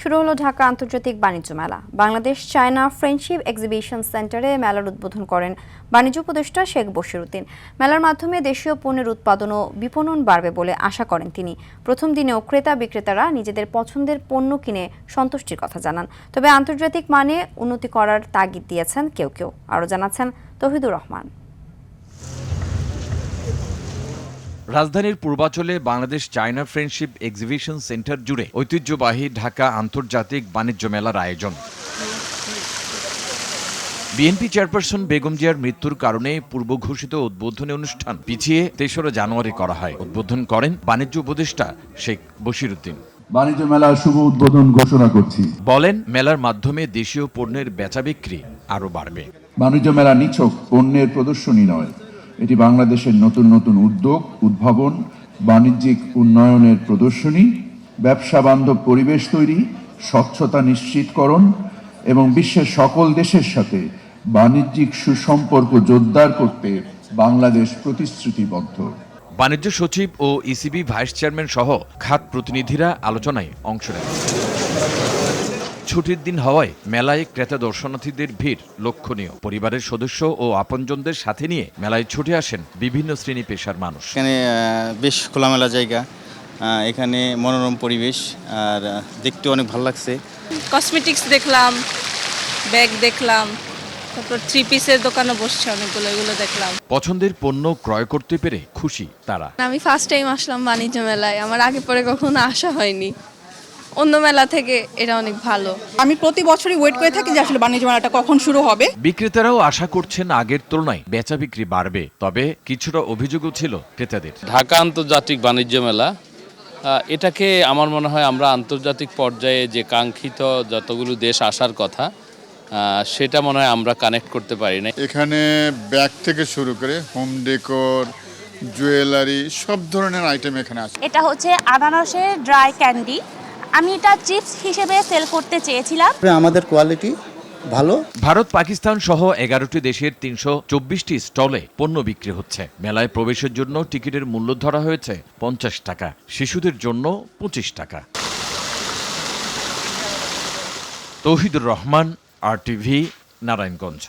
শুরু হলো ঢাকা আন্তর্জাতিক বাণিজ্য মেলা। বাংলাদেশ চায়না ফ্রেন্ডশিপ এক্সিবিশন সেন্টারে মেলার উদ্বোধন করেন বাণিজ্য উপদেষ্টা শেখ বশিরউদ্দিন। মেলার মাধ্যমে দেশীয় পণ্যের উৎপাদন ও বিপণন বাড়বে বলে আশা করেন তিনি। প্রথম দিনেও ক্রেতা বিক্রেতারা নিজেদের পছন্দের পণ্য কিনে সন্তুষ্টির কথা জানান। তবে আন্তর্জাতিক মানে উন্নতি করার তাগিদ দিয়েছেন কেউ কেউ। আরও জানাচ্ছেন তৌহিদুর রহমান। রাজধানীর পূর্বাঞ্চলে Bangladesh China friendship exhibition centre জুড়ে ঐতিহ্যবাহী ঢাকা আন্তর্জাতিক বাণিজ্য মেলার আয়োজন। বিএনপি চেয়ারপারসন বেগম জিয়ার মৃত্যুর কারণে পূর্ব ঘোষিত উদ্বোধনী অনুষ্ঠান পিছিয়ে ৩রা জানুয়ারি করা হয়। উদ্বোধন করেন বাণিজ্য উপদেষ্টা শেখ বশিরউদ্দিন। বাণিজ্য মেলার শুভ উদ্বোধন ঘোষণা করছি। বলেন, মেলার মাধ্যমে দেশীয় পণ্যের বেচা বিক্রি আরও বাড়বে। বাণিজ্য মেলা নিছক পণ্যের প্রদর্শনী নয়, এটি বাংলাদেশের নতুন নতুন উদ্যোগ, উদ্ভাবন, বাণিজ্যিক উন্নয়নের প্রদর্শনী, ব্যবসা বান্ধব পরিবেশ তৈরি, স্বচ্ছতা নিশ্চিতকরণ এবং বিশ্বের সকল দেশের সাথে বাণিজ্যিক সুসম্পর্ক জোরদার করতে বাংলাদেশ প্রতিশ্রুতিবদ্ধ। বাণিজ্য সচিব ও ইসিবি ভাইস চেয়ারম্যান সহ খাত প্রতিনিধিরা আলোচনায় অংশ নেন। ছুটির দিন হওয়ায় মেলায় ক্রেতা দর্শনার্থীদের ভিড় লক্ষণীয়। পরিবারের সদস্য ও আপনজনদের সাথে নিয়ে মেলায় ছুটে আসেন বিভিন্ন শ্রেণী পেশার মানুষ। এখানে বেশ খোলামেলা জায়গা, এখানে মনোরম পরিবেশ, আর দেখতে অনেক ভালো লাগছে। কসমেটিক্স দেখলাম, ব্যাগ দেখলাম, তারপর 3 পিসের দোকানে বসছে অনেকগুলো, এগুলো দেখলাম। পছন্দের পণ্য ক্রয় করতে পেরে খুশি তারা। আমি ফার্স্ট টাইম আসলাম বাণিজ্য মেলায়, আমার আগে পরে কখনো আসা হয়নি। অন্য মেলা থেকে এটা অনেক ভালো। আমি প্রতি বছরই ওয়েট করে থাকি যে আসলে বাণিজ্য মেলাটা কখন শুরু হবে। বিক্রেতারাও আশা করছেন আগের তুলনায় বেচা বিক্রি বাড়বে, তবে কিছুটা অভিযোগও ছিল ক্রেতাদের। ঢাকা আন্তর্জাতিক বাণিজ্য মেলা, এটাকে আমার মনে হয় আমরা আন্তর্জাতিক পর্যায়ে যে কাঙ্ক্ষিত যতগুলো দেশ আসার কথা, সেটা মনে হয় আমরা কানেক্ট করতে পারি না। এখানে ব্যাগ থেকে শুরু করে হোম ডেকোর, জুয়েলারি, সব ধরনের আইটেম এখানে আছে। এটা হচ্ছে আনারসের ড্রাই ক্যান্ডি। আমি এটা চিপস হিসেবে সেল করতে চেয়েছিলাম। আমাদের কোয়ালিটি ভালো। ভারত, পাকিস্তান সহ 11টি দেশের 324টি স্টলে পণ্য বিক্রি হচ্ছে। মেলায় প্রবেশের জন্য টিকিটের মূল্য ধরা হয়েছে 50 টাকা, শিশুদের জন্য 25 টাকা। তৌহিদুর রহমান, RTV, নারায়ণগঞ্জ।